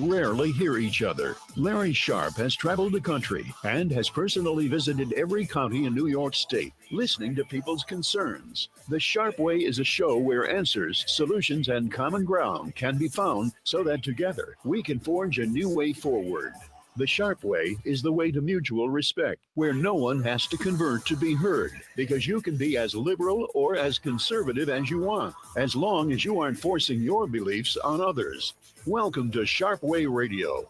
rarely hear each other. Larry Sharpe has traveled the country and has personally visited every county in New York State, listening to people's concerns. The Sharpe Way is a show where answers, solutions, and common ground can be found so that together we can forge a new way forward. The Sharpe Way is the way to mutual respect, where no one has to convert to be heard, because you can be as liberal or as conservative as you want, as long as you aren't forcing your beliefs on others. Welcome to Sharpe Way Radio.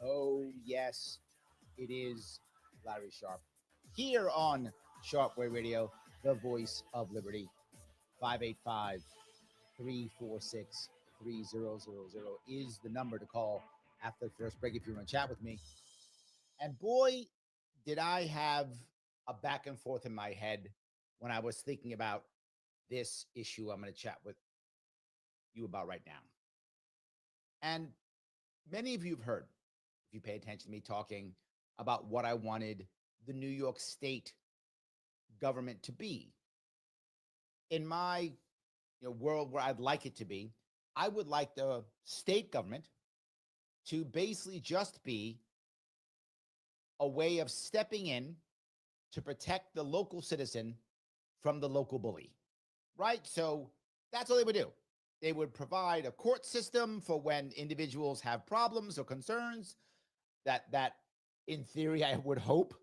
Oh, yes, it is Larry Sharpe. Here on Sharpe Way Radio, the voice of liberty. 585-346-3000 is the number to call after the first break if you want to chat with me. And boy, did I have a back and forth in my head when I was thinking about this issue I'm going to chat with you about right now. And many of you have heard, if you pay attention to me talking about what I wanted the New York State government to be. In my world where I'd like it to be, I would like the state government to basically just be a way of stepping in to protect the local citizen from the local bully, right? So that's all they would do. They would provide a court system for when individuals have problems or concerns that in theory, I would hope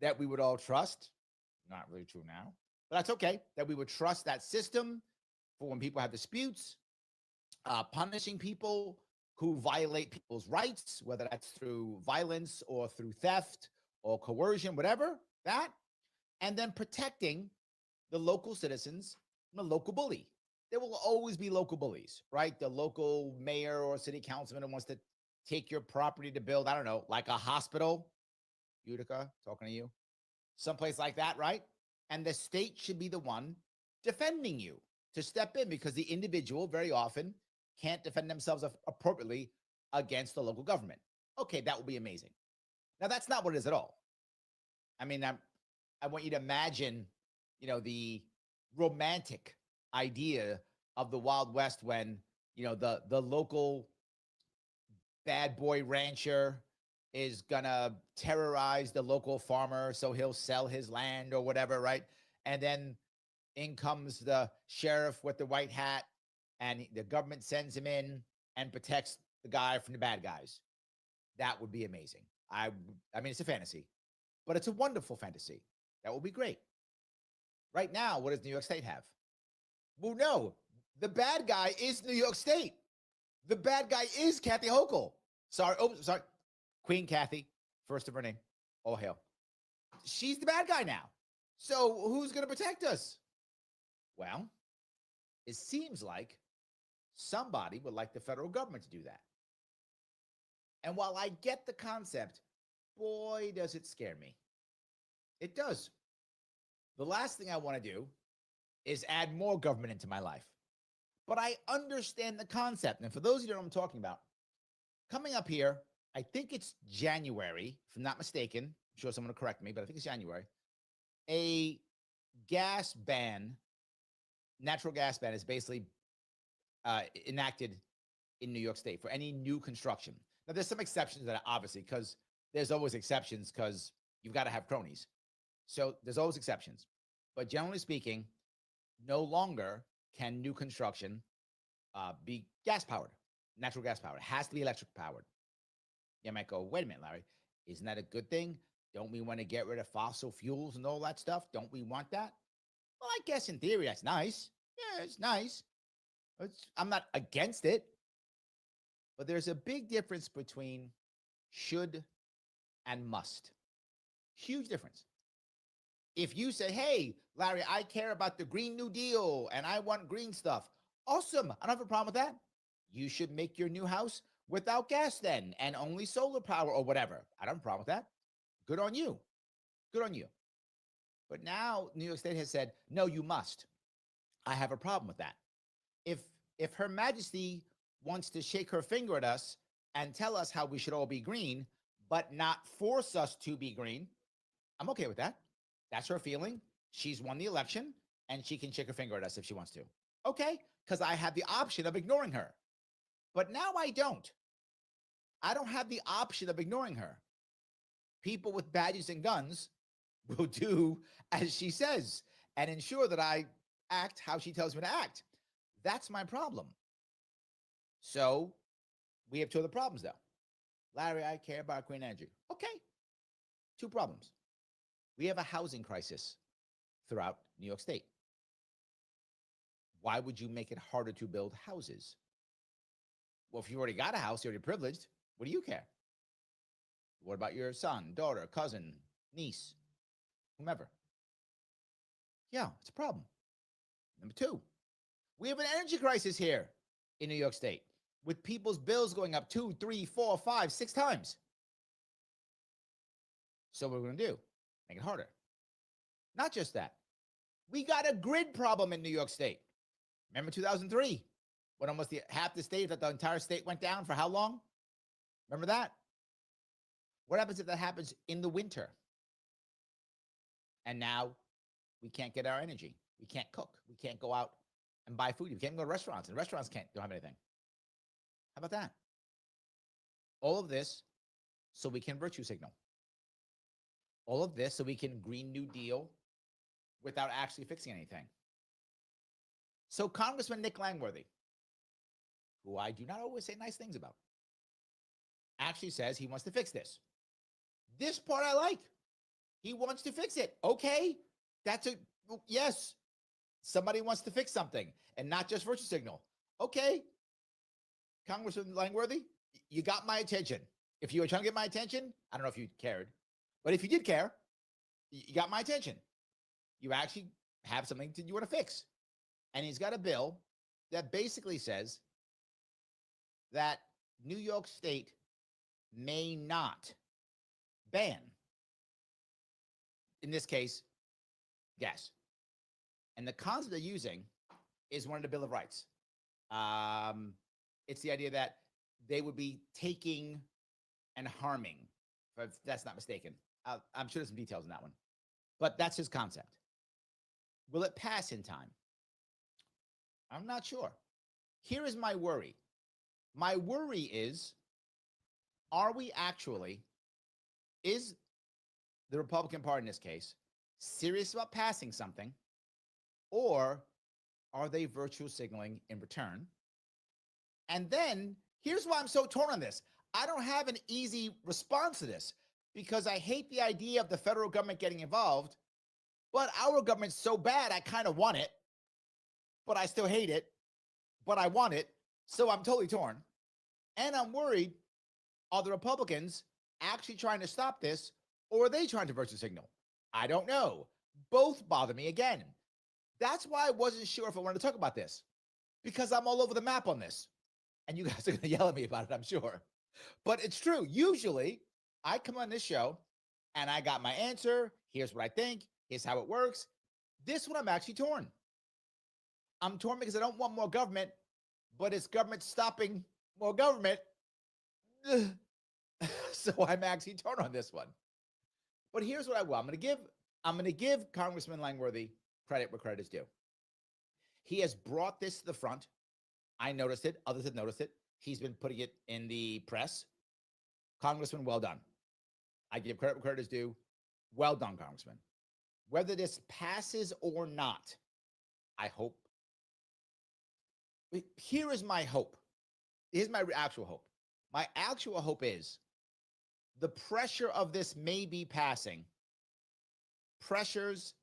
that we would all trust. Not really true now, but that's okay, that we would trust that system for when people have disputes, punishing people who violate people's rights, whether that's through violence or through theft or coercion, whatever, that, and then protecting the local citizens from the local bully. There will always be local bullies, right? The local mayor or city councilman who wants to take your property to build, I don't know, like a hospital, Utica, talking to you, someplace like that, right? And the state should be the one defending you to step in, because the individual very often can't defend themselves appropriately against the local government. Okay, that would be amazing. Now, that's not what it is at all. I mean, I want you to imagine, the romantic idea of the Wild West when, the local bad boy rancher is gonna terrorize the local farmer so he'll sell his land or whatever, right? And then in comes the sheriff with the white hat, and the government sends him in and protects the guy from the bad guys. That would be amazing. I mean, it's a fantasy, but it's a wonderful fantasy. That would be great. Right now, what does New York State have? Well, no, the bad guy is New York State. The bad guy is Kathy Hochul. Sorry. Queen Kathy, first of her name. All hail. She's the bad guy now. So who's going to protect us? Well, it seems like somebody would like the federal government to do that. And while I get the concept, boy, does it scare me. It does. The last thing I want to do is add more government into my life. But I understand the concept. And for those of you who know what I'm talking about, coming up here, I think it's January, if I'm not mistaken. I'm sure someone will correct me, but I think it's January. A gas ban, natural gas ban, is basically enacted in New York State for any new construction. Now, there's some exceptions to that, obviously, because there's always exceptions because you've got to have cronies. So there's always exceptions. But generally speaking, no longer can new construction be gas-powered, natural gas-powered. It has to be electric-powered. You might go, wait a minute, Larry, isn't that a good thing? Don't we want to get rid of fossil fuels and all that stuff? Don't we want that? Well, I guess in theory, that's nice. Yeah, it's nice. I'm not against it. But there's a big difference between should and must. Huge difference. If you say, hey, Larry, I care about the Green New Deal and I want green stuff. Awesome. I don't have a problem with that. You should make your new house without gas then and only solar power or whatever. I don't have a problem with that. Good on you. Good on you. But now New York State has said, no, you must. I have a problem with that. If Her Majesty wants to shake her finger at us and tell us how we should all be green, but not force us to be green, I'm okay with that. That's her feeling. She's won the election and she can shake her finger at us if she wants to. Okay, because I have the option of ignoring her. But now I don't. I don't have the option of ignoring her. People with badges and guns will do as she says and ensure that I act how she tells me to act. That's my problem. So we have two other problems, though. Larry, I care about green energy. Okay. Two problems. We have a housing crisis throughout New York State. Why would you make it harder to build houses? Well, if you already got a house, you're already privileged. What do you care? What about your son, daughter, cousin, niece, whomever? Yeah, it's a problem. Number two, we have an energy crisis here in New York State with people's bills going up 2, 3, 4, 5, 6 times. So what we're going to do, make it harder. Not just that. We got a grid problem in New York State. Remember 2003, when almost half the state, that the entire state went down for how long? Remember that? What happens if that happens in the winter? And now we can't get our energy. We can't cook. We can't go out and buy food. We can't go to restaurants, and restaurants don't have anything. How about that? All of this so we can virtue signal. All of this so we can Green New Deal without actually fixing anything. So Congressman Nick Langworthy, who I do not always say nice things about, actually says he wants to fix this. This part I like. He wants to fix it. Okay, yes. Somebody wants to fix something and not just virtue signal. Okay, Congressman Langworthy, you got my attention. If you were trying to get my attention, I don't know if you cared, but if you did care, you got my attention. You actually have something you want to fix. And he's got a bill that basically says that New York State may not ban, in this case, gas. And the concept they're using is one of the Bill of Rights. It's the idea that they would be taking and harming, if that's not mistaken. I'm sure there's some details in that one. But that's his concept. Will it pass in time? I'm not sure. Here is my worry. My worry is is the Republican Party in this case serious about passing something, or are they virtue signaling in return? And then here's why I'm so torn on this. I don't have an easy response to this because I hate the idea of the federal government getting involved, but our government's so bad, I kind of want it, but I still hate it, but I want it. So I'm totally torn. And I'm worried, are the Republicans actually trying to stop this, or are they trying to virtue signal? I don't know. Both bother me again. That's why I wasn't sure if I wanted to talk about this, because I'm all over the map on this. And you guys are going to yell at me about it, I'm sure. But it's true. Usually, I come on this show, and I got my answer. Here's what I think. Here's how it works. This one, I'm actually torn. I'm torn because I don't want more government, but it's government stopping more government. So I'm actually torn on this one. But here's what I will. I'm going to give Congressman Langworthy credit where credit is due. He has brought this to the front. I noticed it. Others have noticed it. He's been putting it in the press. Congressman, well done. I give credit where credit is due. Well done, Congressman. Whether this passes or not, I hope. Here is my hope. Here's my actual hope. My actual hope is the pressure of this may be passing pressures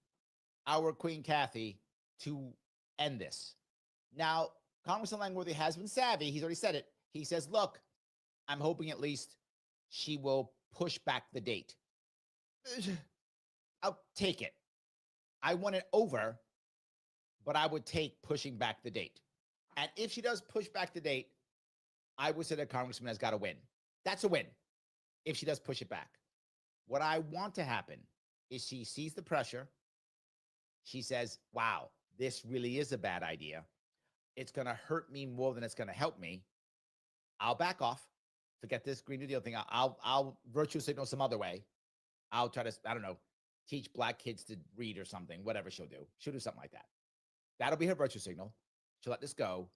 our Queen Kathy to end this. Now, Congressman Langworthy has been savvy. He's already said it. He says, look, I'm hoping at least she will push back the date. I'll take it. I want it over, but I would take pushing back the date. And if she does push back the date, I would say that Congressman has got to win. That's a win if she does push it back. What I want to happen is she sees the pressure. She says, wow, this really is a bad idea. It's going to hurt me more than it's going to help me. I'll back off. Forget this Green New Deal thing. I'll virtue signal some other way. I'll try to, I don't know, teach black kids to read or something, whatever she'll do. She'll do something like that. That'll be her virtue signal. She'll let this go.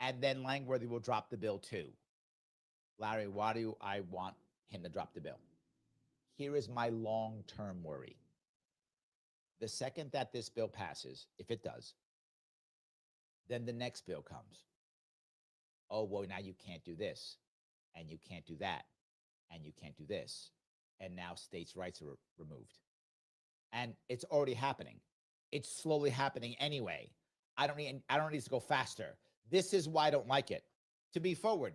and then Langworthy will drop the bill too. Larry, why do I want him to drop the bill? Here is my long-term worry. The second that this bill passes, if it does, then the next bill comes. Oh, well, now you can't do this, and you can't do that, and you can't do this. And now states' rights are removed. And it's already happening. It's slowly happening anyway. I don't need to go faster. This is why I don't like it. To be forward,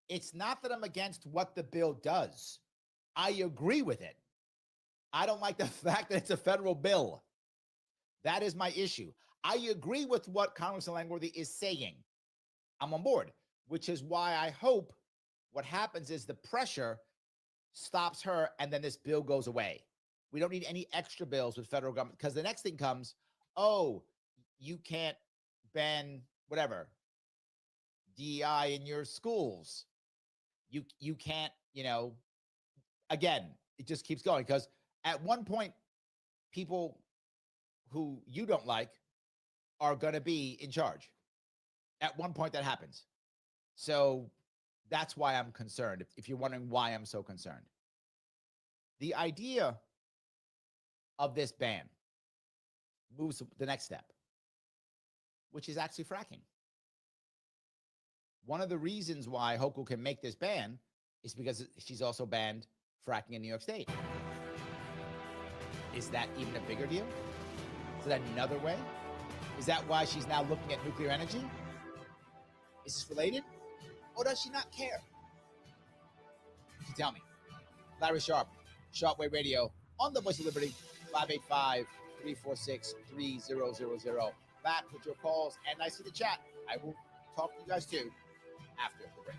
it's not that I'm against what the bill does. I agree with it. I don't like the fact that it's a federal bill. That is my issue. I agree with what Congressman Langworthy is saying. I'm on board, which is why I hope what happens is the pressure stops her and then this bill goes away. We don't need any extra bills with federal government because the next thing comes, oh, you can't ban whatever, DEI in your schools. You can't, again, it just keeps going because at one point, people who you don't like are going to be in charge. At one point that happens. So that's why I'm concerned, if you're wondering why I'm so concerned. The idea of this ban moves to the next step, which is actually fracking. One of the reasons why Hochul can make this ban is because she's also banned fracking in New York State. Is that even a bigger deal? Is that another way? Is that why she's now looking at nuclear energy? Is this related? Or does she not care? You tell me. Larry Sharpe, Sharpe Radio, on the Voice of Liberty, 585-346-3000. Back with your calls, and I see the chat. I will talk to you guys too after the break.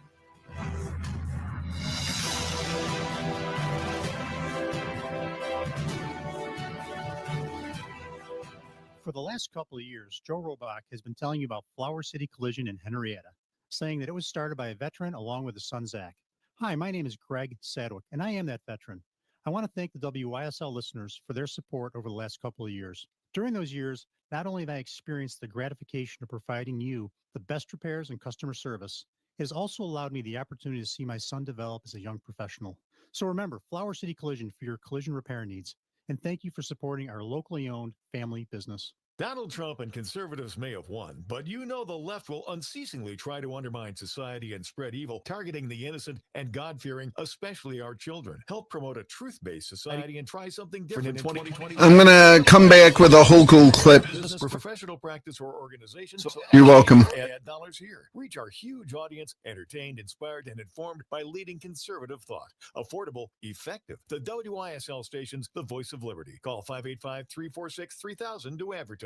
For the last couple of years, Joe Robach has been telling you about Flower City Collision in Henrietta, saying that it was started by a veteran along with his son, Zach. Hi, my name is Greg Sadwick, and I am that veteran. I want to thank the WYSL listeners for their support over the last couple of years. During those years, not only have I experienced the gratification of providing you the best repairs and customer service, it has also allowed me the opportunity to see my son develop as a young professional. So remember, Flower City Collision for your collision repair needs. And thank you for supporting our locally owned family business. Donald Trump and conservatives may have won, but the left will unceasingly try to undermine society and spread evil, targeting the innocent and God-fearing, especially our children. Help promote a truth-based society and try something different in 2020. I'm going to come back with a Hochul clip. For professional practice or organization. So you're welcome. Add dollars here. Reach our huge audience, entertained, inspired, and informed by leading conservative thought. Affordable, effective. The WYSL station's the voice of liberty. Call 585-346-3000 to advertise.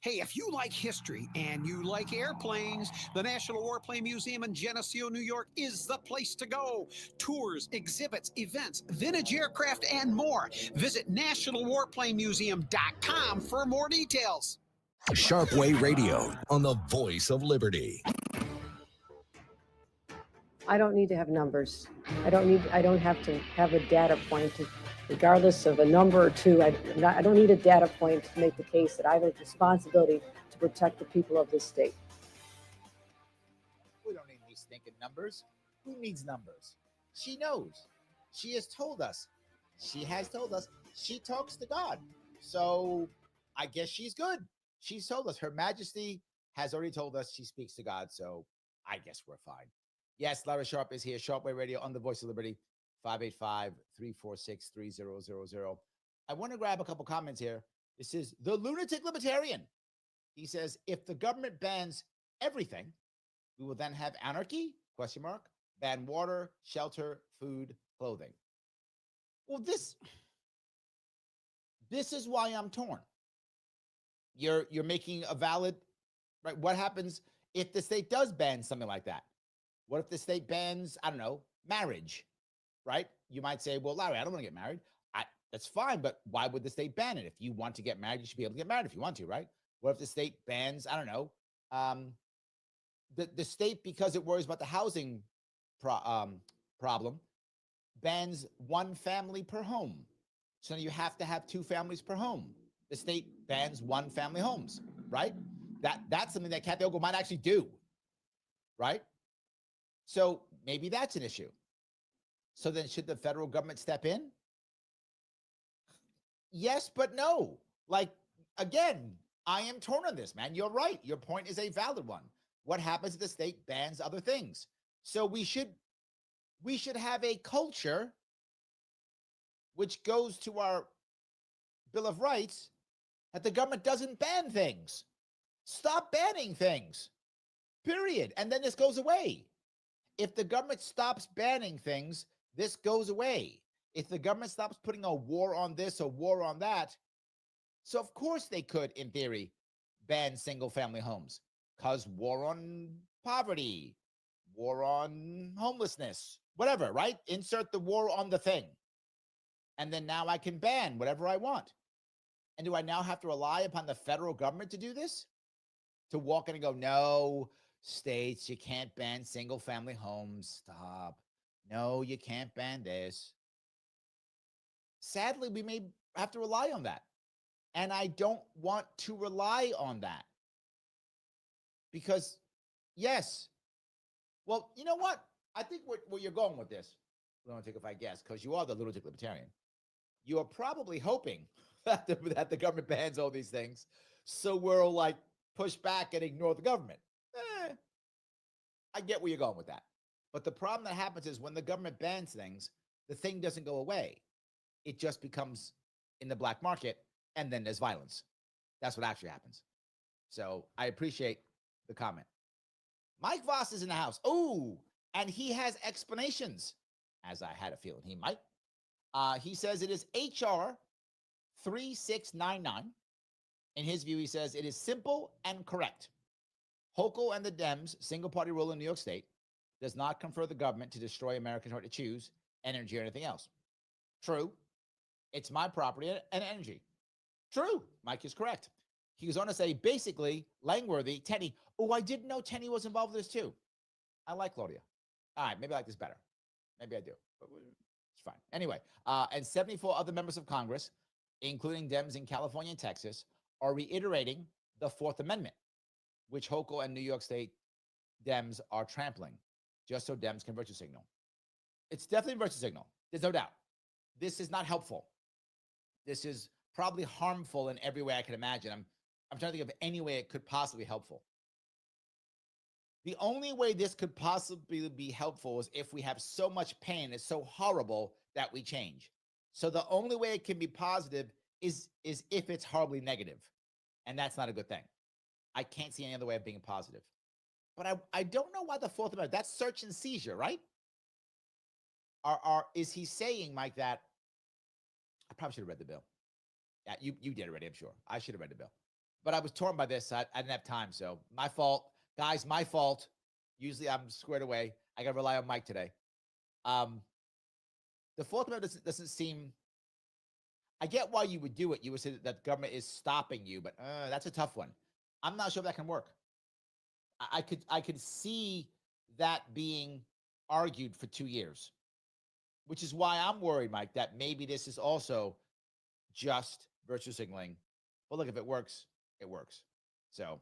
Hey, if you like history and you like airplanes, the National Warplane Museum in Geneseo, New York is the place to go. Tours, exhibits, events, vintage aircraft, and more. Visit nationalwarplanemuseum.com for more details. Sharpe Radio on the Voice of Liberty. I don't need to have numbers. I don't have to have a data point regardless of a number or two. I don't need a data point to make the case that I have a responsibility to protect the people of this state. We don't need these stinking numbers. Who needs numbers? She knows. She has told us. She talks to God. So I guess she's good. She's told us. Her Majesty has already told us she speaks to God. So I guess we're fine. Yes, Larry Sharpe is here. Sharpe Radio on the Voice of Liberty. 585-346-3000. I want to grab a couple comments here. This is the Lunatic Libertarian. He says, if the government bans everything, we will then have anarchy? ? Ban water, shelter, food, clothing. Well, this is why I'm torn. You're making a valid, right? What happens if the state does ban something like that? What if the state bans, I don't know, marriage? Right? You might say, well, Larry, I don't want to get married. That's fine, but why would the state ban it? If you want to get married, you should be able to get married if you want to, right? What if the state bans, I don't know, the state, because it worries about the housing problem, bans one family per home. So you have to have two families per home. The state bans one family homes, right? That's something that Kathy Hochul might actually do. right? So maybe that's an issue. So then should the federal government step in? Yes, but no. Like, again, I am torn on this, man. You're right. Your point is a valid one. What happens if the state bans other things? So we should have a culture which goes to our Bill of Rights that the government doesn't ban things. Stop banning things, period. And then this goes away. If the government stops banning things, this goes away. If the government stops putting a war on this or war on that, so of course they could, in theory, ban single-family homes, because war on poverty, war on homelessness, whatever, right? Insert the war on the thing. And then now I can ban whatever I want. And do I now have to rely upon the federal government to do this? To walk in and go, no, states, you can't ban single-family homes. Stop. No, you can't ban this. Sadly, we may have to rely on that. And I don't want to rely on that. Because, yes. Well, you know what? I think where you're going with this, I don't take if I guess, because you are the lunatic libertarian. You are probably hoping that the government bans all these things, so we'll like push back and ignore the government. I get where you're going with that. But the problem that happens is when the government bans things, the thing doesn't go away. It just becomes in the black market, and then there's violence. That's what actually happens. So I appreciate the comment. Mike Voss is in the house. Oh, and he has explanations, as I had a feeling he might. He says it is HR 3699. In his view, he says it is simple and correct. Hochul and the Dems' single-party rule in New York State does not confer the government to destroy Americans' right to choose energy or anything else. True. It's my property and energy. True. Mike is correct. He was on to say, basically, Langworthy, Tenny. Oh, I didn't know Tenny was involved with this too. I like Claudia. All right, maybe I like this better. Maybe I do. But it's fine. Anyway, and 74 other members of Congress, including Dems in California and Texas, are reiterating the Fourth Amendment, which Hochul and New York State Dems are trampling, just so Dems can virtue signal. It's definitely a virtue signal. There's no doubt. This is not helpful. This is probably harmful in every way I can imagine. I'm trying to think of any way it could possibly be helpful. The only way this could possibly be helpful is if we have so much pain, it's so horrible that we change. So the only way it can be positive is if it's horribly negative. And that's not a good thing. I can't see any other way of being positive. But I don't know why the Fourth Amendment, that's search and seizure, right? Is he saying, Mike, that I probably should have read the bill. Yeah, you did already, I'm sure. I should have read the bill. But I was torn by this. I didn't have time, so my fault. Guys, my fault. Usually I'm squared away. I got to rely on Mike today. The Fourth Amendment doesn't seem, I get why you would do it. You would say that government is stopping you, but that's a tough one. I'm not sure if that can work. I could see that being argued for 2 years, which is why I'm worried, Mike, that maybe this is also just virtue signaling. But look, if it works, it works. So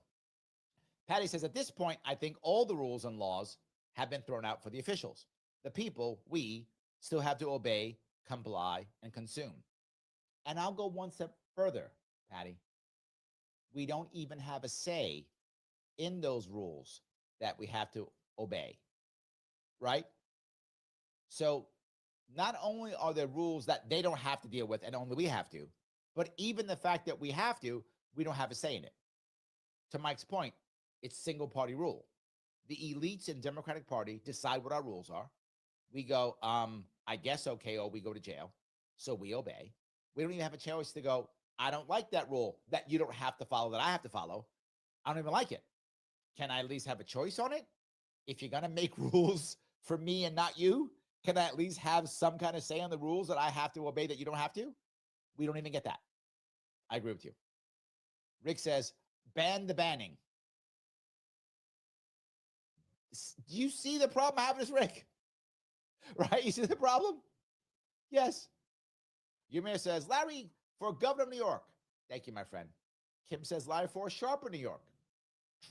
Patty says, at this point, I think all the rules and laws have been thrown out for the officials. The people, we, still have to obey, comply, and consume. And I'll go one step further, Patty. We don't even have a say in those rules that we have to obey, right? So not only are there rules that they don't have to deal with and only we have to, but even the fact that we have to, we don't have a say in it. To Mike's point, it's single party rule. The elites in Democratic Party decide what our rules are. We go, I guess okay, or we go to jail. So we obey. We don't even have a choice to go, I don't like that rule that you don't have to follow, that I have to follow. I don't even like it. Can I at least have a choice on it? If you're going to make rules for me and not you, can I at least have some kind of say on the rules that I have to obey that you don't have to? We don't even get that. I agree with you. Rick says, ban the banning. Do you see the problem I have with this, Rick? Right? You see the problem? Yes. Ymir says, Larry for governor of New York. Thank you, my friend. Kim says, Larry for Sharpe, New York.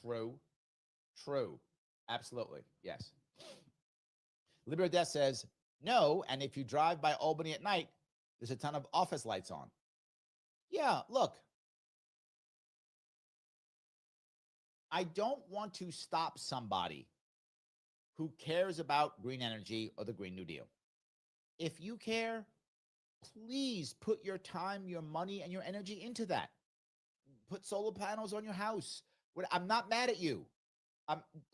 True. True. Absolutely. Yes. Liberty Death says, no, and if you drive by Albany at night, there's a ton of office lights on. Yeah, look. I don't want to stop somebody who cares about green energy or the Green New Deal. If you care, please put your time, your money, and your energy into that. Put solar panels on your house. I'm not mad at you.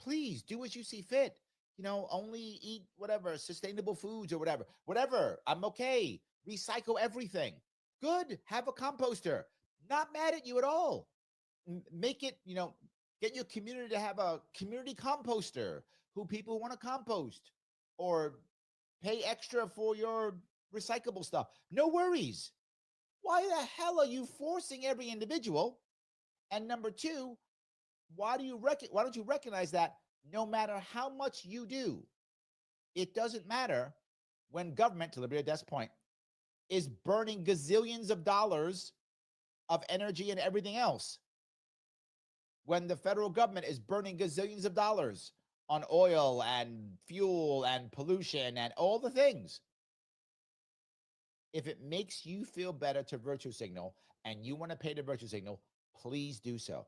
Please do as you see fit. Only eat whatever, sustainable foods or whatever. Whatever. I'm okay. Recycle everything. Good. Have a composter. Not mad at you at all. Make it, get your community to have a community composter who people want to compost or pay extra for your recyclable stuff. No worries. Why the hell are you forcing every individual? And number two, why don't you recognize that no matter how much you do, it doesn't matter when government, to Liberty Death's point, is burning gazillions of dollars of energy and everything else. When the federal government is burning gazillions of dollars on oil and fuel and pollution and all the things. If it makes you feel better to virtue signal and you want to pay the virtue signal, please do so.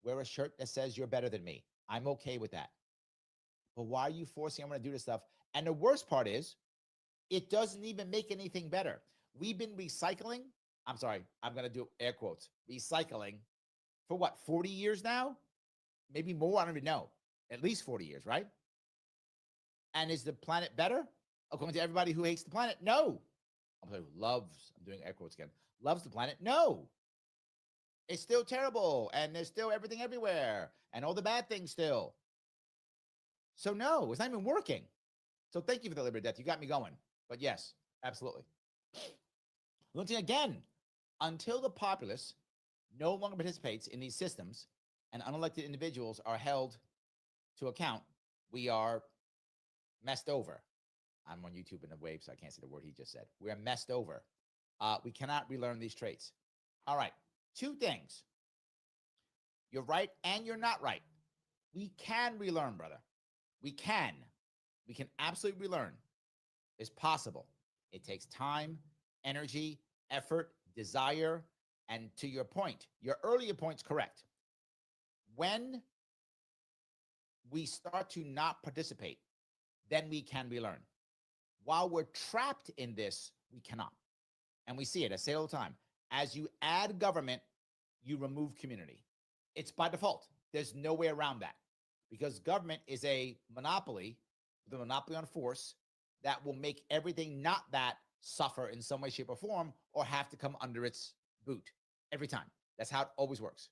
Wear a shirt that says you're better than me. I'm okay with that. But why are you forcing everyone to do this stuff? And the worst part is, it doesn't even make anything better. We've been recycling. I'm sorry, I'm going to do air quotes. Recycling for what, 40 years now? Maybe more, I don't even know. At least 40 years, right? And is the planet better? According to everybody who hates the planet, no. I'm doing air quotes again, loves the planet, no. It's still terrible, and there's still everything everywhere, and all the bad things still. So no, it's not even working. So thank you for the Liberty Death. You got me going. But yes, absolutely. Looking again, until the populace no longer participates in these systems and unelected individuals are held to account, we are messed over. I'm on YouTube in the wave, so I can't say the word he just said. We are messed over. We cannot relearn these traits. All right, two things. You're right and you're not right. We can relearn, brother. We can. We can absolutely relearn. It's possible. It takes time, energy, effort, desire, and to your point, your earlier point's correct. When we start to not participate, then we can relearn. While we're trapped in this, we cannot. And we see it. I say it all the time. As you add government, you remove community. It's by default. There's no way around that because government is a monopoly, the monopoly on force that will make everything not that suffer in some way, shape, or form or have to come under its boot every time. That's how it always works.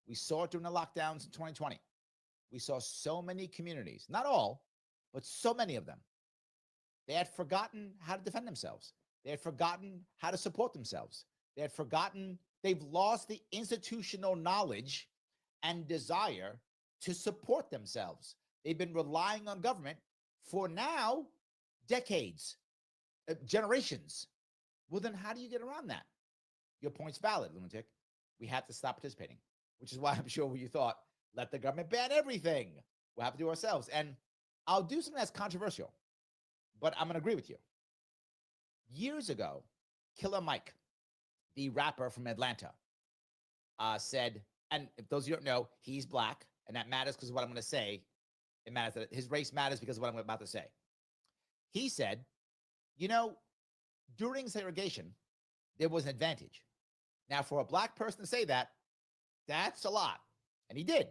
We saw it during the lockdowns in 2020. We saw so many communities, not all, but so many of them. They had forgotten how to defend themselves. They had forgotten how to support themselves. They had forgotten, they've lost the institutional knowledge and desire to support themselves. They've been relying on government for now decades, generations. Well, then how do you get around that? Your point's valid, lunatic. We have to stop participating, which is why I'm sure you thought, let the government ban everything. We'll have to do it ourselves. And I'll do something that's controversial, but I'm going to agree with you. Years ago, Killer Mike, the rapper from Atlanta, said, and if those of you don't know, he's black, and that matters because of what I'm going to say. It matters that his race matters because of what I'm about to say. He said, during segregation, there was an advantage. Now, for a black person to say that, that's a lot. And he did.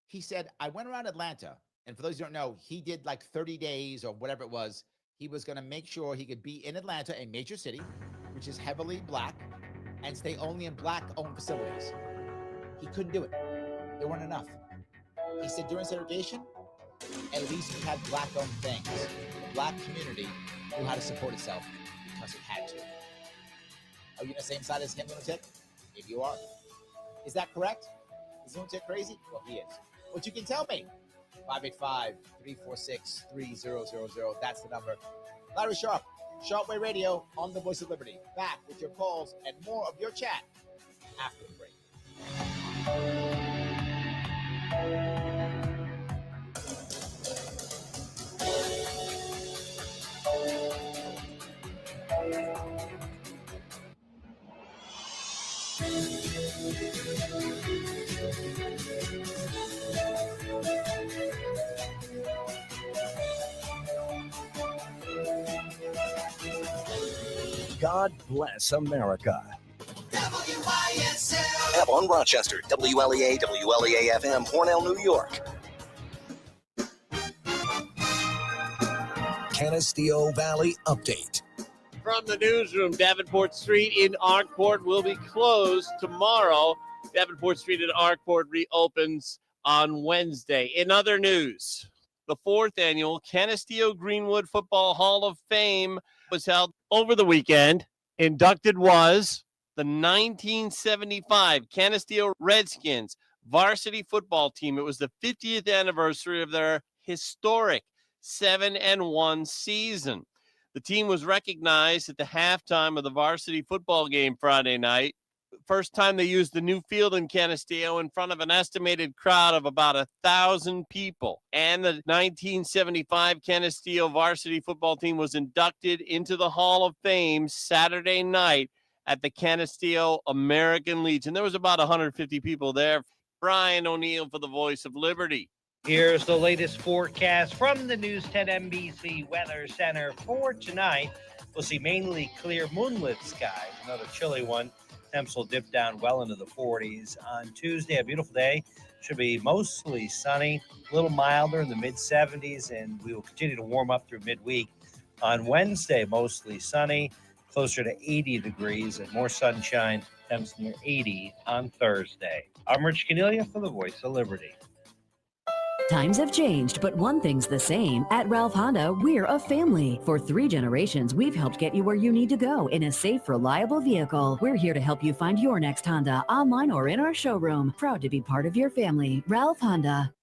He said, I went around Atlanta, and for those who don't know, he did like 30 days or whatever it was. He was going to make sure he could be in Atlanta, a major city, which is heavily black, and stay only in black-owned facilities. He couldn't do it. There weren't enough. He said during segregation, at least we had black-owned things. The black community knew how to support itself because it had to. Are you on the same side as him, lunatic? Maybe you are. Is that correct? Is lunatic crazy? Well, he is. But you can tell me. 585-346-3000. That's the number. Larry Sharpe, Sharpe Radio on the Voice of Liberty. Back with your calls and more of your chat after the break. God bless America. WYSL. Avalon, Rochester, WLEA, WLEA-FM, Cornell, New York. Canisteo Valley Update. From the newsroom, Davenport Street in Arkport will be closed tomorrow. Davenport Street in Arkport reopens on Wednesday. In other news, the 4th annual Canisteo Greenwood Football Hall of Fame was held over the weekend. Inducted was the 1975 Canisteo Redskins varsity football team. It was the 50th anniversary of their historic 7-1 season. The team was recognized at the halftime of the varsity football game Friday night. First time they used the new field in Canisteo in front of an estimated crowd of about 1,000 people. And the 1975 Canisteo varsity football team was inducted into the Hall of Fame Saturday night at the Canisteo American Legion. There was about 150 people there. Brian O'Neill for the Voice of Liberty. Here's the latest forecast from the News 10 NBC Weather Center for tonight. We'll see mainly clear moonlit skies, another chilly one. Temps will dip down well into the 40s. On Tuesday, a beautiful day. Should be mostly sunny, a little milder in the mid-70s, and we will continue to warm up through midweek. On Wednesday, mostly sunny, closer to 80 degrees and more sunshine. Temps near 80 on Thursday. I'm Rich Cornelia for the Voice of Liberty. Times have changed, but one thing's the same. At Ralph Honda, we're a family. For 3 generations, we've helped get you where you need to go in a safe, reliable vehicle. We're here to help you find your next Honda online or in our showroom. Proud to be part of your family. Ralph Honda.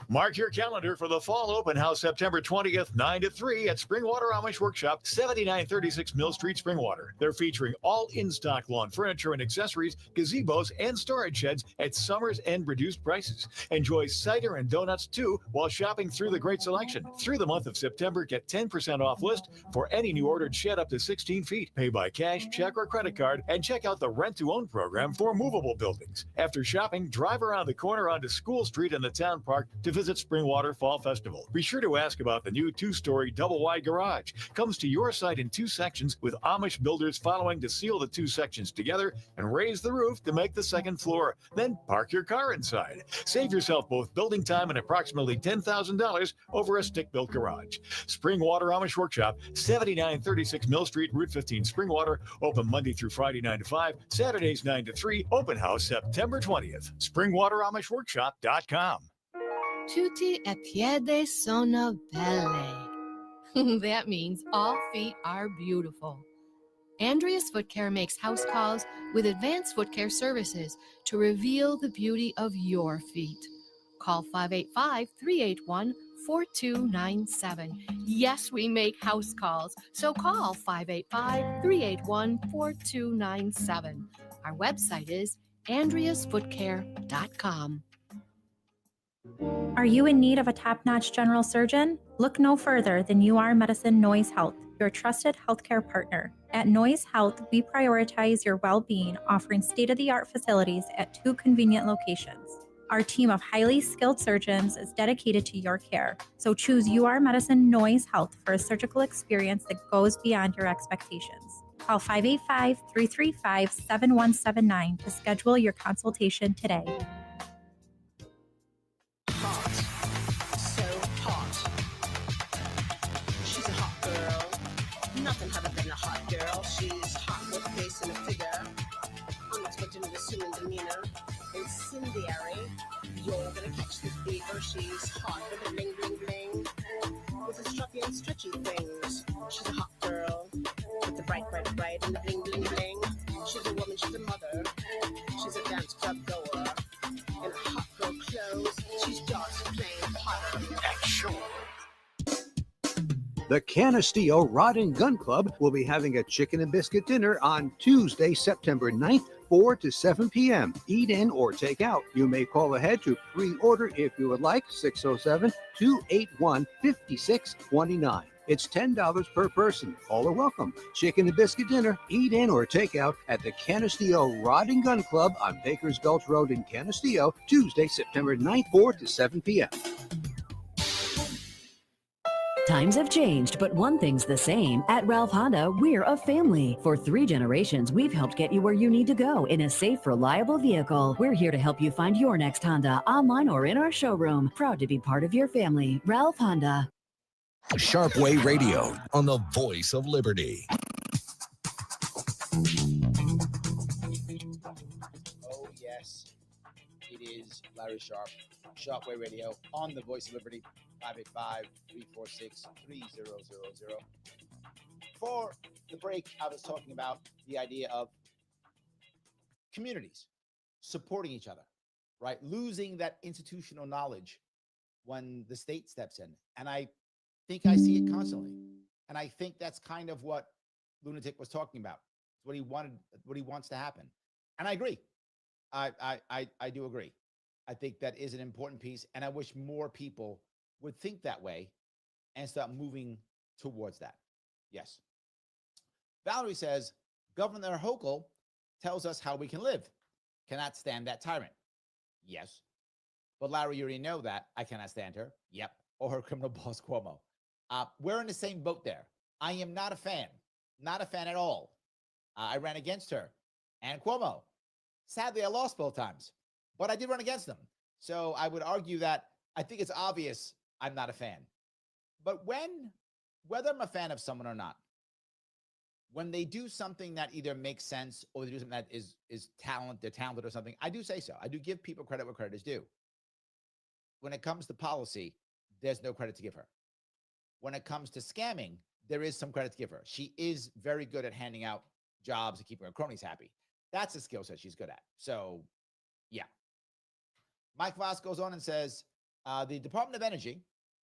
Mark your calendar for the Fall Open House, September 20th, 9 to 3 at Springwater Amish Workshop, 7936 Mill Street, Springwater. They're featuring all in-stock lawn furniture and accessories, gazebos, and storage sheds at Summer's End reduced prices. Enjoy cider and donuts, too, while shopping through the great selection. Through the month of September, get 10% off list for any new ordered shed up to 16 feet. Pay by cash, check, or credit card, and check out the rent-to-own program for movable buildings. After shopping, drive around the corner onto School Street in the town park to visit Springwater Fall Festival. Be sure to ask about the new 2-story double-wide garage. Comes to your site in 2 sections with Amish builders following to seal the 2 sections together and raise the roof to make the 2nd floor. Then park your car inside. Save yourself both building time and approximately $10,000 over a stick-built garage. Springwater Amish Workshop, 7936 Mill Street, Route 15, Springwater. Open Monday through Friday 9 to 5, Saturdays 9 to 3. Open house September 20th. SpringwaterAmishWorkshop.com. Tutti e piedi sono belli. That means all feet are beautiful. Andrea's Foot Care makes house calls with advanced foot care services to reveal the beauty of your feet. Call 585-381-4297. Yes, we make house calls, so call 585-381-4297. Our website is andreasfootcare.com. Are you in need of a top-notch general surgeon? Look no further than UR Medicine Noise Health, your trusted healthcare partner. At Noise Health, we prioritize your well-being, offering state-of-the-art facilities at 2 convenient locations. Our team of highly skilled surgeons is dedicated to your care, so choose UR Medicine Noise Health for a surgical experience that goes beyond your expectations. Call 585-335-7179 to schedule your consultation today. Nothing hotter than a hot girl. She's hot with face and a figure, unexpected and assuming demeanor, incendiary. You're gonna catch the fever. She's hot with a bling bling bling, with the struffy and stretchy things. She's a hot girl with the bright and the bling bling bling. She's a woman, she's a mother. She's a dance club goer in hot girl clothes. She's just plain hotter. Action. The Canisteo Rod and Gun Club will be having a chicken and biscuit dinner on Tuesday, September 9th, 4 to 7 p.m. Eat in or take out. You may call ahead to pre-order if you would like, 607-281-5629. It's $10 per person. All are welcome. Chicken and biscuit dinner, eat in or take out at the Canisteo Rod and Gun Club on Baker's Gulch Road in Canisteo, Tuesday, September 9th, 4 to 7 p.m. Times have changed, but one thing's the same. At Ralph Honda, we're a family. For 3 generations, we've helped get you where you need to go in a safe, reliable vehicle. We're here to help you find your next Honda online or in our showroom. Proud to be part of your family. Ralph Honda. Sharpe Radio on the voice of liberty. Oh, yes. It is Larry Sharpe, Sharpe Radio on the voice of liberty. 585-346-3000. For the break, I was talking about the idea of communities supporting each other, right? Losing that institutional knowledge when the state steps in. And I think I see it constantly. And I think that's kind of what Lunatic was talking about. It's what he wanted, what he wants to happen. And I agree. I do agree. I think that is an important piece. And I wish more people would think that way and start moving towards that. Yes. Valerie says, Governor Hochul tells us how we can live. Cannot stand that tyrant. Yes. But Larry, you already know that. I cannot stand her. Yep. Or her criminal boss, Cuomo. We're in the same boat there. I am not a fan. Not a fan at all. I ran against her and Cuomo. Sadly, I lost both times. But I did run against them. So I would argue that I think it's obvious I'm not a fan. But whether I'm a fan of someone or not, when they do something that either makes sense or they do something that is talent, they're talented or something, I do say so. I do give people credit where credit is due. When it comes to policy, there's no credit to give her. When it comes to scamming, there is some credit to give her. She is very good at handing out jobs and keeping her cronies happy. That's a skill set she's good at. So, yeah. Mike Voss goes on and says, the Department of Energy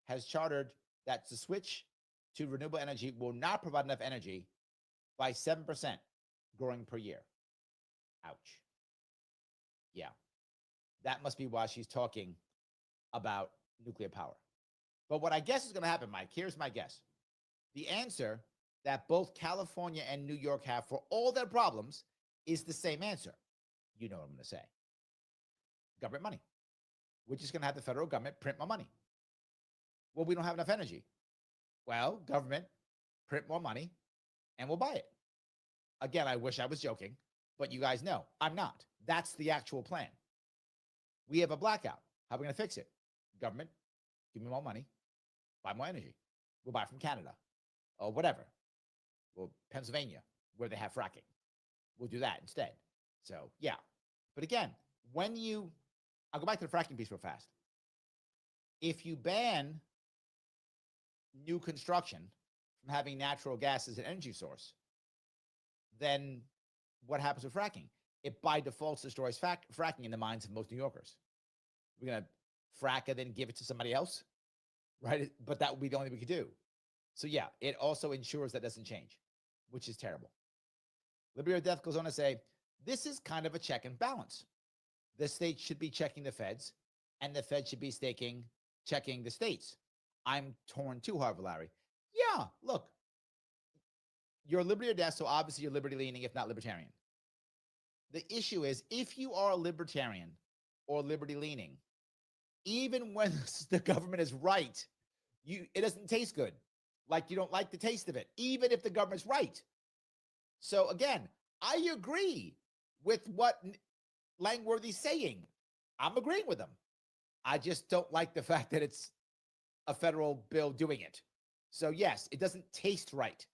has chartered that the switch to renewable energy will not provide enough energy by 7% growing per year. Ouch. Yeah. That must be why she's talking about nuclear power. But what I guess is going to happen, Mike, here's my guess. The answer that both California and New York have for all their problems is the same answer. You know what I'm going to say. Government money. We're just going to have the federal government print more money. Well, we don't have enough energy. Well, government, print more money, and we'll buy it. Again, I wish I was joking, but you guys know I'm not. That's the actual plan. We have a blackout. How are we going to fix it? Government, give me more money, buy more energy. We'll buy from Canada or whatever. Well, Pennsylvania, where they have fracking. We'll do that instead. So, yeah. But again, I'll go back to the fracking piece real fast. If you ban new construction from having natural gas as an energy source, then what happens with fracking? It by default destroys fracking in the minds of most New Yorkers. We're going to frack and then give it to somebody else, right? But that would be the only thing we could do. So yeah, it also ensures that doesn't change, which is terrible. Liberty or Death goes on to say, this is kind of a check and balance. The states should be checking the feds, and the feds should be checking the states. I'm torn too, however, Larry. Yeah, look, you're liberty or death, so obviously you're liberty leaning, if not libertarian. The issue is, if you are a libertarian or liberty leaning, even when the government is right, it doesn't taste good. Like you don't like the taste of it, even if the government's right. So again, I agree with what Langworthy's saying. I'm agreeing with him. I just don't like the fact that it's a federal bill doing it. So yes, it doesn't taste right,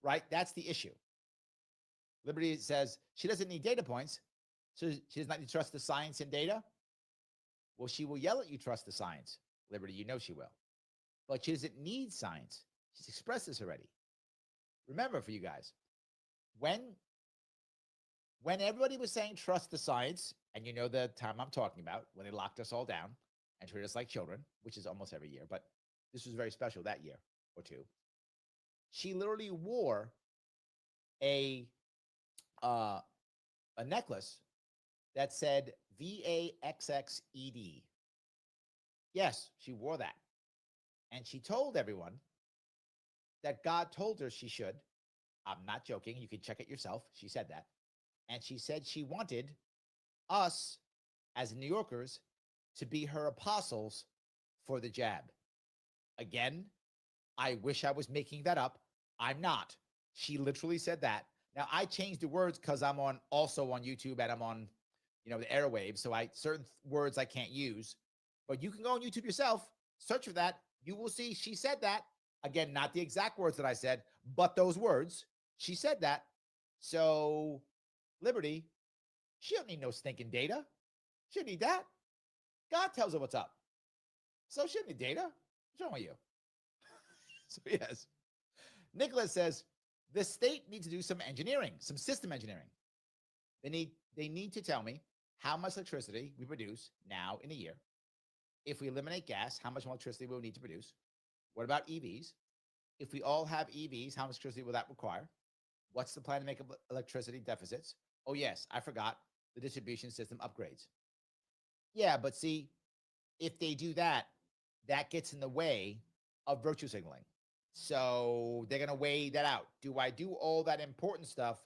right? That's the issue. Liberty says she doesn't need data points, so she does not need to trust the science and data. Well, she will yell at you, trust the science. Liberty, you know she will. But she doesn't need science. She's expressed this already. Remember, for you guys, when everybody was saying trust the science, and you know the time I'm talking about, when they locked us all down and treated us like children, which is almost every year, but this was very special that year or two, she literally wore a necklace that said VAXXED. Yes, she wore that. And she told everyone that God told her she should. I'm not joking. You can check it yourself. She said that. And she said she wanted us as New Yorkers to be her apostles for the jab. Again, I wish I was making that up. I'm not. She literally said that. Now, I changed the words because I'm also on YouTube and I'm on, the airwaves. So certain words I can't use. But you can go on YouTube yourself, search for that. You will see she said that. Again, not the exact words that I said, but those words. She said that. So, Liberty, she don't need no stinking data. She don't need that. God tells her what's up. So she don't need data. What's wrong with you? So, yes. Nicholas says, the state needs to do some engineering, some system engineering. They need to tell me how much electricity we produce now in a year. If we eliminate gas, how much more electricity will we need to produce? What about EVs? If we all have EVs, how much electricity will that require? What's the plan to make up electricity deficits? Oh, yes, I forgot the distribution system upgrades. Yeah, but see, if they do that, that gets in the way of virtue signaling. So they're going to weigh that out. Do I do all that important stuff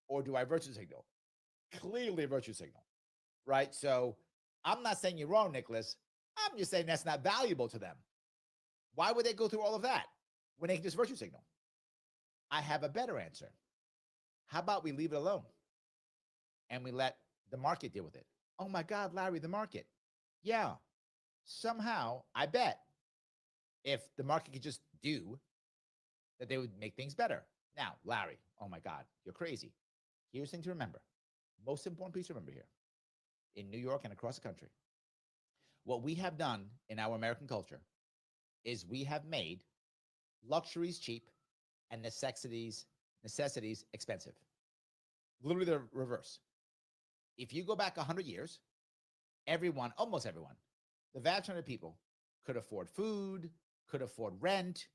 or do I virtue signal? Clearly virtue signal, right? So I'm not saying you're wrong, Nicholas. I'm just saying that's not valuable to them. Why would they go through all of that when they can just virtue signal? I have a better answer. How about we leave it alone and we let the market deal with it? Oh my God, Larry, the market. Yeah, somehow, I bet if the market could just do that, they would make things better. Now, Larry, oh my God, you're crazy. Here's the thing to remember. Most important piece to remember here in New York and across the country. What we have done in our American culture is we have made luxuries cheap and necessities expensive. Literally the reverse. If you go back 100 years, everyone, almost everyone, the vast majority of people could afford food, could afford rent.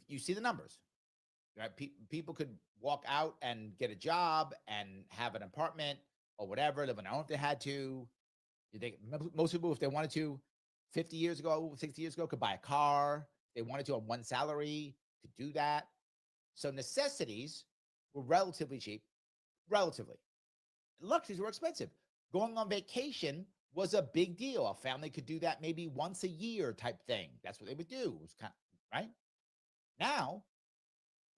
You see the numbers, right? People could walk out and get a job and have an apartment or whatever, live on their own if they had to. Most people, if they wanted to, 50 years ago, 60 years ago, could buy a car. They wanted to on one salary to do that. So necessities were relatively cheap, relatively. Luxuries were expensive. Going on vacation was a big deal. A family could do that maybe once a year type thing. That's what they would do. It was kind of, right? Now,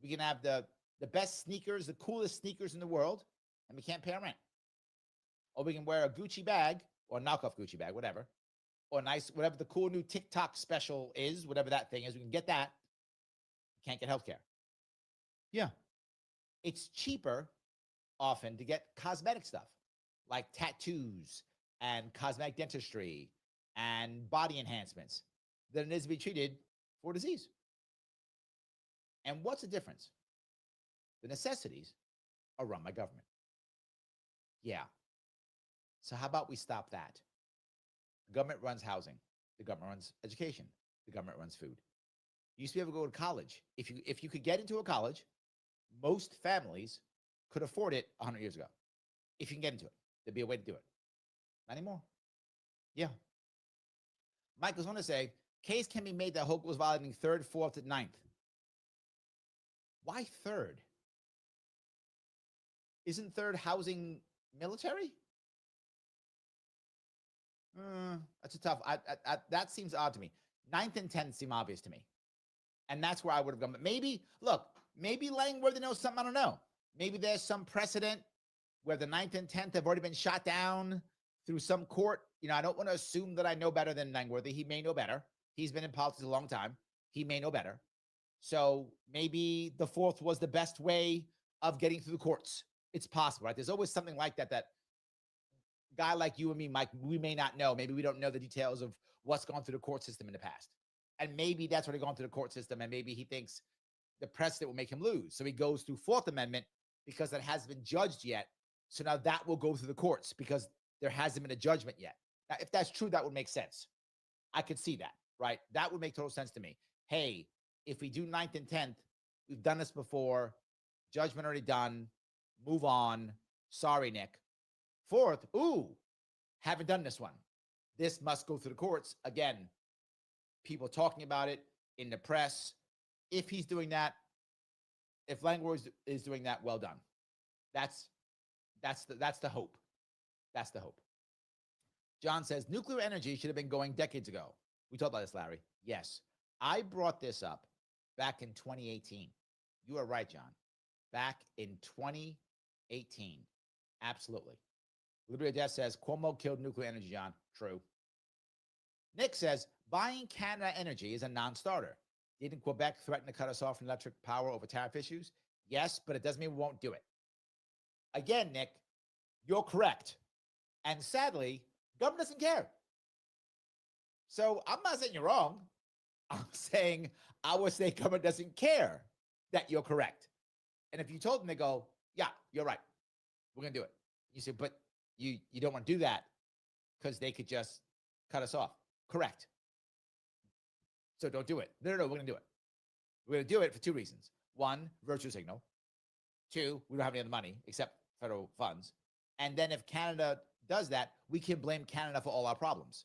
we can have the best sneakers, the coolest sneakers in the world, and we can't pay our rent. Or we can wear a Gucci bag or a knockoff Gucci bag, whatever, or nice, whatever the cool new TikTok special is, whatever that thing is, we can get that. We can't get healthcare. Yeah. It's cheaper often to get cosmetic stuff like tattoos and cosmetic dentistry and body enhancements than it is to be treated for disease. And what's the difference? The necessities are run by government. Yeah. So how about we stop that? The government runs housing. The government runs education. The government runs food. You used to be able to go to college. If you could get into a college, most families could afford it 100 years ago. If you can get into it, there'd be a way to do it. Not anymore. Yeah. Michael's going to say, case can be made that Hochul was violating 3rd, 4th, and 9th. Why 3rd? Isn't 3rd housing military? That's a tough. That seems odd to me. 9th and 10th seem obvious to me. And that's where I would have gone. But maybe Langworthy knows something I don't know. Maybe there's some precedent where the 9th and 10th have already been shot down through some court. I don't want to assume that I know better than Langworthy. He may know better. He's been in politics a long time. He may know better. So maybe the 4th was the best way of getting through the courts. It's possible, right? There's always something like that guy like you and me, Mike, we may not know. Maybe we don't know the details of what's gone through the court system in the past. And maybe that's what gone through the court system. And maybe he thinks the precedent will make him lose. So he goes through 4th Amendment because it hasn't been judged yet. So now that will go through the courts because there hasn't been a judgment yet. Now, if that's true, that would make sense. I could see that, right? That would make total sense to me. Hey, if we do 9th and 10th, we've done this before. Judgment already done. Move on. Sorry, Nick. 4th, haven't done this one. This must go through the courts. Again, people talking about it in the press. if he's doing that, if Langworthy is doing that, well done. That's the hope. That's the hope. John says nuclear energy should have been going decades ago. We talked about this, Larry. Yes. I brought this up back in 2018. You are right, John. Back in 2018. Absolutely. Liberty of Death says Cuomo killed nuclear energy, John. True. Nick says buying Canada energy is a non-starter. Didn't Quebec threaten to cut us off from electric power over tariff issues? Yes, but it doesn't mean we won't do it. Again, Nick, you're correct. And sadly, government doesn't care. So I'm not saying you're wrong. I'm saying our state government doesn't care that you're correct. And if you told them, they go, yeah, you're right. We're going to do it. You say, but you don't want to do that because they could just cut us off. Correct. So don't do it. No, we're going to do it. We're going to do it for two reasons. One, virtue signal. Two, we don't have any other money except federal funds. And then if Canada does that, we can blame Canada for all our problems.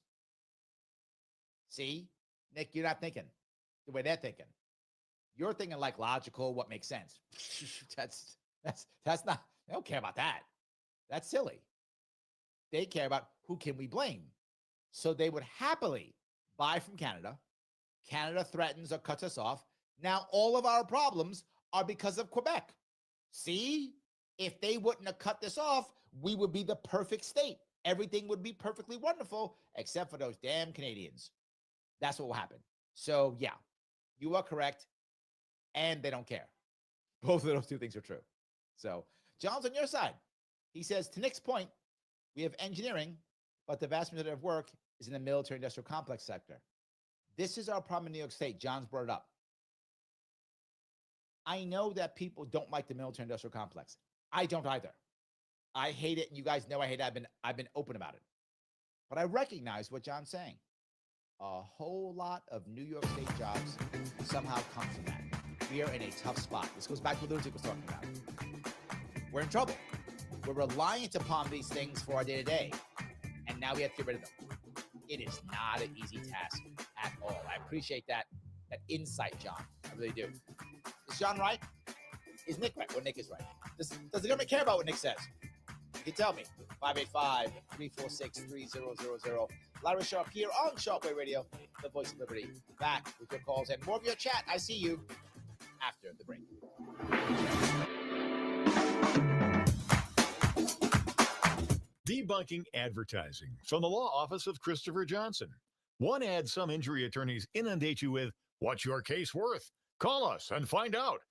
See, Nick, you're not thinking the way they're thinking. You're thinking like logical, what makes sense. That's not, they don't care about that. That's silly. They care about who can we blame. So they would happily buy from Canada. Canada threatens or cuts us off. Now all of our problems are because of Quebec. See, if they wouldn't have cut this off, we would be the perfect state. Everything would be perfectly wonderful, except for those damn Canadians. That's what will happen. So yeah, you are correct. And they don't care. Both of those two things are true. So John's on your side. He says, to Nick's point, we have engineering, but the vast majority of work is in the military industrial complex sector. This is our problem in New York State. John's brought it up. I know that people don't like the military industrial complex. I don't either. I hate it. And you guys know I hate it. I've been open about it. But I recognize what John's saying. A whole lot of New York State jobs somehow come from that. We are in a tough spot. This goes back to what Lunatic was talking about. We're in trouble. We're reliant upon these things for our day-to-day. And now we have to get rid of them. It is not an easy task at all. I appreciate that insight, John. I really do. Is John right? Is Nick right? Well, Nick is right. Does the government care about what Nick says? You can tell me. 585-346-3000. Larry Sharpe here on Sharpe Radio, the voice of liberty. Back with your calls and more of your chat. I see you after the break. Debunking advertising from the law office of Christopher Johnson. One ad some injury attorneys inundate you with, what's your case worth? Call us and find out.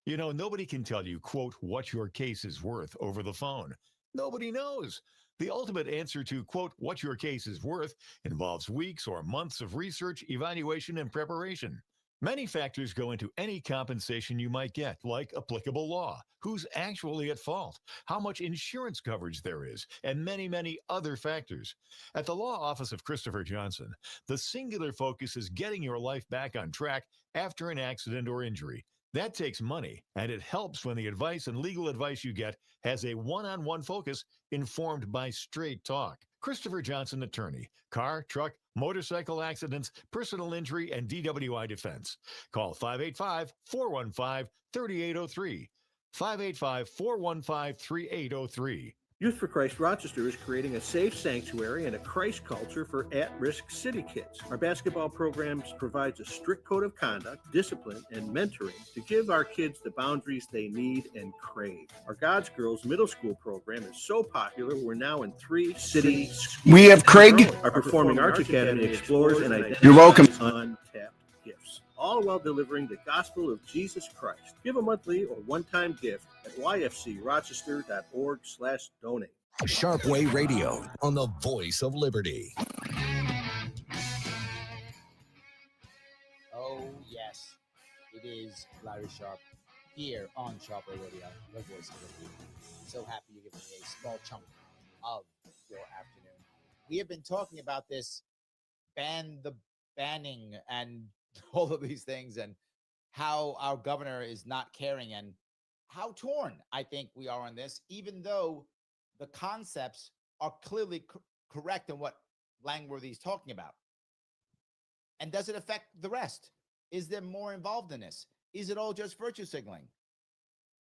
You know, nobody can tell you, quote, what your case is worth over the phone. Nobody knows. The ultimate answer to, quote, what your case is worth involves weeks or months of research, evaluation, and preparation. Many factors go into any compensation you might get, like applicable law, who's actually at fault, how much insurance coverage there is, and many, many other factors. At the law office of Christopher Johnson, the singular focus is getting your life back on track after an accident or injury. That takes money, and it helps when the advice and legal advice you get has a one-on-one focus informed by straight talk. Christopher Johnson, attorney, car, truck, motorcycle accidents, personal injury, and DWI defense. Call 585-415-3803. 585-415-3803. Youth for Christ Rochester is creating a safe sanctuary and a Christ culture for at-risk city kids. Our basketball programs provides a strict code of conduct, discipline, and mentoring to give our kids the boundaries they need and crave. Our God's Girls middle school program is so popular, we're now in 3 city schools. We have Craig. Our Performing Arts Academy explores and identifies You're welcome. untapped gifts, all while delivering the gospel of Jesus Christ. Give a monthly or one-time gift at yfcrochester.org/donate. Sharpe Radio on the voice of liberty. Oh, yes. It is Larry Sharpe here on Sharpe Radio, the voice of liberty. So happy you're giving me a small chunk of your afternoon. We have been talking about this banning and all of these things and how our governor is not caring and how torn I think we are on this, even though the concepts are clearly correct in what Langworthy is talking about. And does it affect the rest? Is there more involved in this? Is it all just virtue signaling?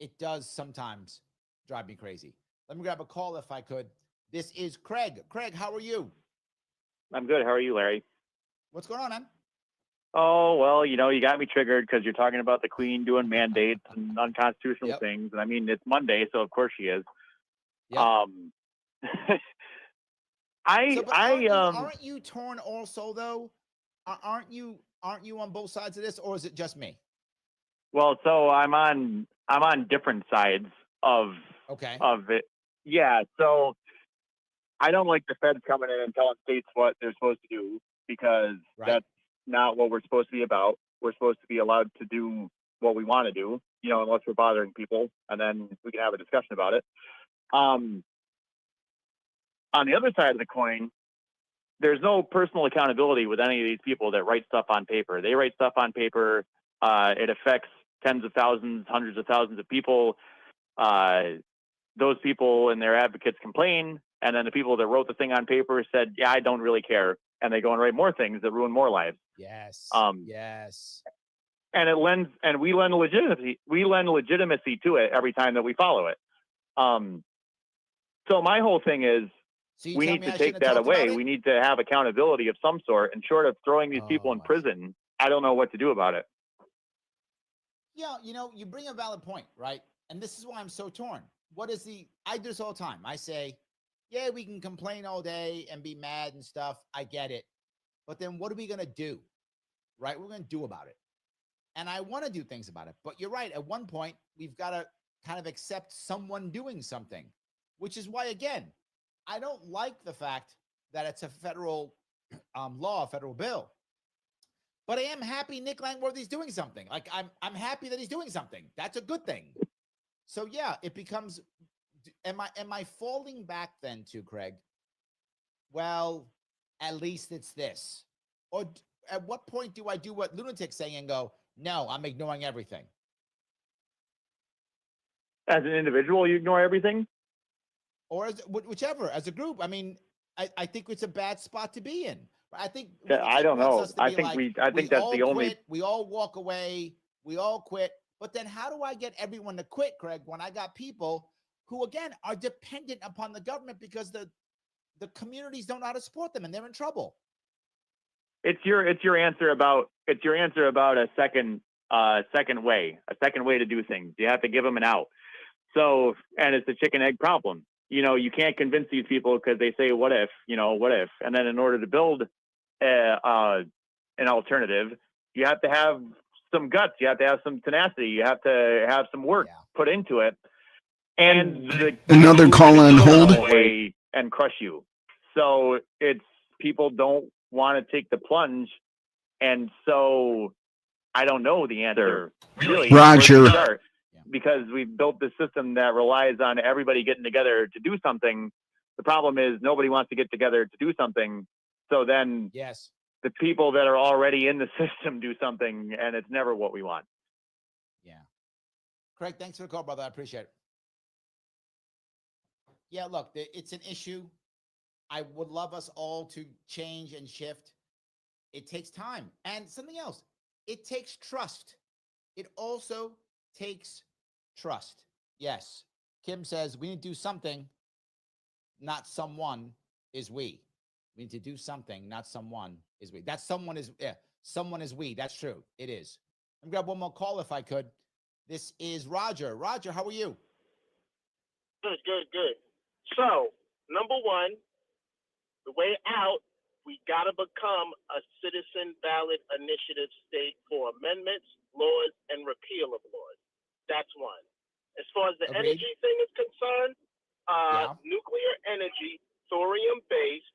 It does sometimes drive me crazy. Let me grab a call if I could. This is Craig. Craig, how are you? I'm good. How are you, Larry? What's going on, man? Oh, well, you got me triggered because you're talking about the Queen doing mandates and unconstitutional things. And I mean, it's Monday, so of course she is. Yep. Aren't aren't you torn also though? Aren't you on both sides of this, or is it just me? Well, so I'm on different sides of it. Yeah. So I don't like the feds coming in and telling states what they're supposed to do because that's not what we're supposed to be about. We're supposed to be allowed to do what we want to do, unless we're bothering people, and then we can have a discussion about it. On the other side of the coin, there's no personal accountability with any of these people that write stuff on paper. They write stuff on paper. It affects tens of thousands, hundreds of thousands of people. Those people and their advocates complain. And then the people that wrote the thing on paper said, yeah, I don't really care. And they go and write more things that ruin more lives. Yes. Yes. And we lend legitimacy to it every time that we follow it. So my whole thing is, we need to take that away. We need to have accountability of some sort. And short of throwing these people in prison, I don't know what to do about it. Yeah, you bring a valid point, right? And this is why I'm so torn. I do this all the time. I say, yeah, we can complain all day and be mad and stuff. I get it. But then what are we going to do? Right? We're going to do about it. And I want to do things about it. But you're right. At one point, we've got to kind of accept someone doing something, which is why, again, I don't like the fact that it's a federal law, a federal bill. But I am happy Nick Langworthy's doing something. Like I'm happy that he's doing something. That's a good thing. So yeah, it becomes, am I falling back then to Craig? Well, at least it's this. Or at what point do I do what lunatics say and go, no, I'm ignoring everything? As an individual, you ignore everything? Or whichever, as a group. I mean, I think it's a bad spot to be in. I think I don't know. I think that's the only. We all walk away. We all quit. But then, how do I get everyone to quit, Craig? When I got people who, again, are dependent upon the government because the communities don't know how to support them, and they're in trouble. It's your answer about a second way to do things. You have to give them an out. So, and it's the chicken egg problem. You can't convince these people because they say, what if, and then in order to build an alternative, you have to have some guts. You have to have some tenacity. You have to have some work put into it. And another call on hold and crush you. So people don't want to take the plunge. And so I don't know the answer. Really, Roger. Because we've built this system that relies on everybody getting together to do something. The problem is nobody wants to get together to do something. So then the people that are already in the system do something, and it's never what we want. Yeah. Craig, thanks for the call, brother. I appreciate it. Yeah, look, it's an issue. I would love us all to change and shift. It takes time. And something else, it takes trust. It also takes trust. Yes. Kim says we need to do something, not someone is we. We need to do something, not someone is we. That someone is we. That's true. It is. Let me grab one more call if I could. This is Roger. Roger, how are you? Good. So, number one, the way out, we got to become a citizen ballot initiative state for amendments, laws, and repeal of laws. That's one. As far as the energy thing is concerned, nuclear energy, thorium-based,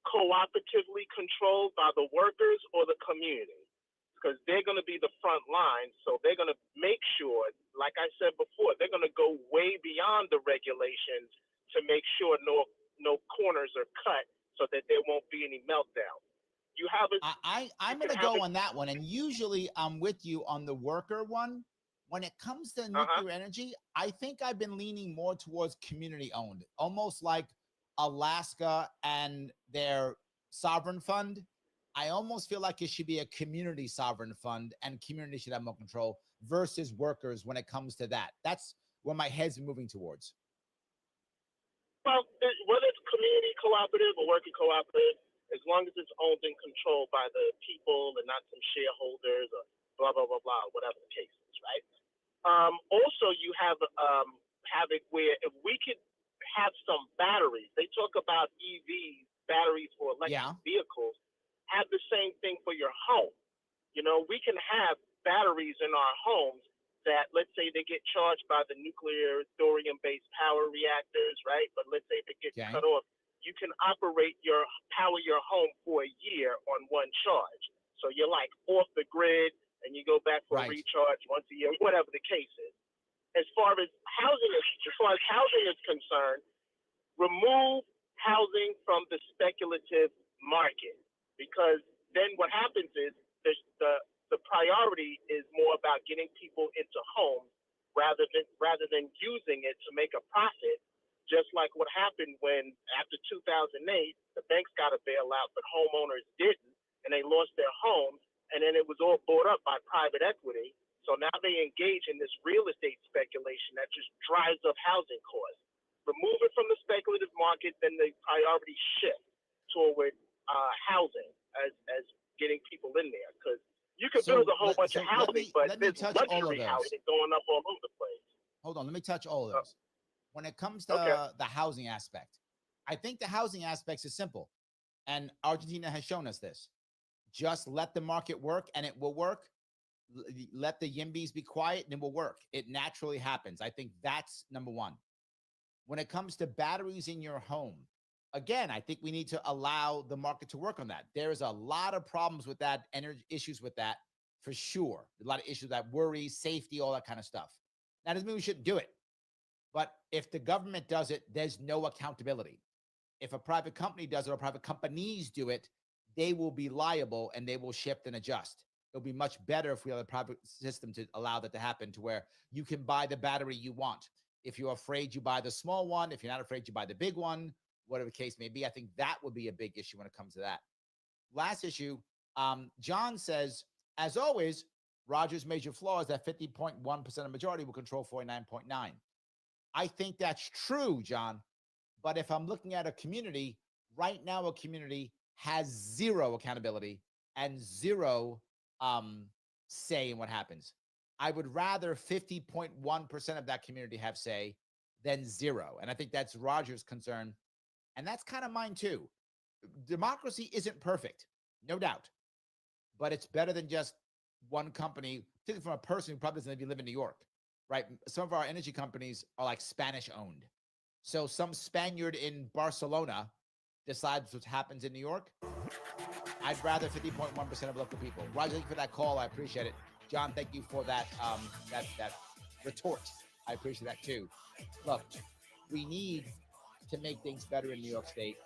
cooperatively controlled by the workers or the community, because they're going to be the front line. So they're going to make sure, like I said before, they're going to go way beyond the regulations to make sure no corners are cut so that there won't be any meltdown. You have I'm going to go on that one, and usually I'm with you on the worker one. When it comes to nuclear energy, I think I've been leaning more towards community-owned, almost like Alaska and their sovereign fund. I almost feel like it should be a community sovereign fund, and community should have more control. versus workers when it comes to that? That's where my head's moving towards. Well, whether it's community cooperative or working cooperative, as long as it's owned and controlled by the people and not some shareholders or blah, blah, blah, blah, whatever the case is, right? Also, you have it where if we could have some batteries, they talk about EVs, batteries for electric vehicles, have the same thing for your home. You know, we can have batteries in our homes that, let's say they get charged by the nuclear thorium-based power reactors, right? But let's say if it gets cut off, you can power your home for a year on one charge. So you're like off the grid and you go back for a recharge once a year, whatever the case is. As far as housing is concerned, remove housing from the speculative market, because then what happens is the priority is more about getting people into homes rather than using it to make a profit. Just like what happened when after 2008, the banks got a bailout, but homeowners didn't, and they lost their homes, and then it was all bought up by private equity. So now they engage in this real estate speculation that just drives up housing costs. Remove it from the speculative market, then the priority shift toward housing as getting people in there, because you can build a whole bunch of housing, but there's luxury housing going up all over the place. Hold on, let me touch all of those. When it comes to the housing aspect, I think the housing aspect is simple, and Argentina has shown us this. Just let the market work, and it will work. Let the YIMBYs be quiet, and it will work. It naturally happens. I think that's number one. When it comes to batteries in your home, again, I think we need to allow the market to work on that. There's a lot of problems with that, energy issues with that, for sure. A lot of issues, that worry, safety, all that kind of stuff. That doesn't mean we shouldn't do it. But if the government does it, there's no accountability. If a private company does it or private companies do it, they will be liable and they will shift and adjust. It'll be much better if we have a private system to allow that to happen, to where you can buy the battery you want. If you're afraid, you buy the small one. If you're not afraid, you buy the big one, whatever the case may be. I think that would be a big issue when it comes to that. Last issue, John says, as always, Rogers' major flaw is that 50.1% of majority will control 49.9%. I think that's true, John. But if I'm looking at a community, right now a community has zero accountability and zero say in what happens. I would rather 50.1% of that community have say than zero. And I think that's Rogers' concern. And that's kind of mine too. Democracy isn't perfect, no doubt. But it's better than just one company, particularly from a person who probably doesn't even live in New York, right? Some of our energy companies are like Spanish owned. So some Spaniard in Barcelona decides what happens in New York. I'd rather 50.1% of local people. Roger, thank you for that call. I appreciate it. John, thank you for that that retort. I appreciate that too. Look, we need to make things better in New York State.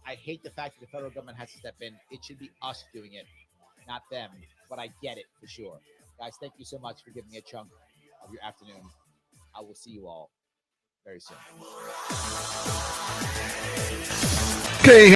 I hate the fact that the federal government has to step in. It should be us doing it, not them. But I get it for sure. Guys, thank you so much for giving me a chunk of your afternoon. I will see you all very soon. Okay.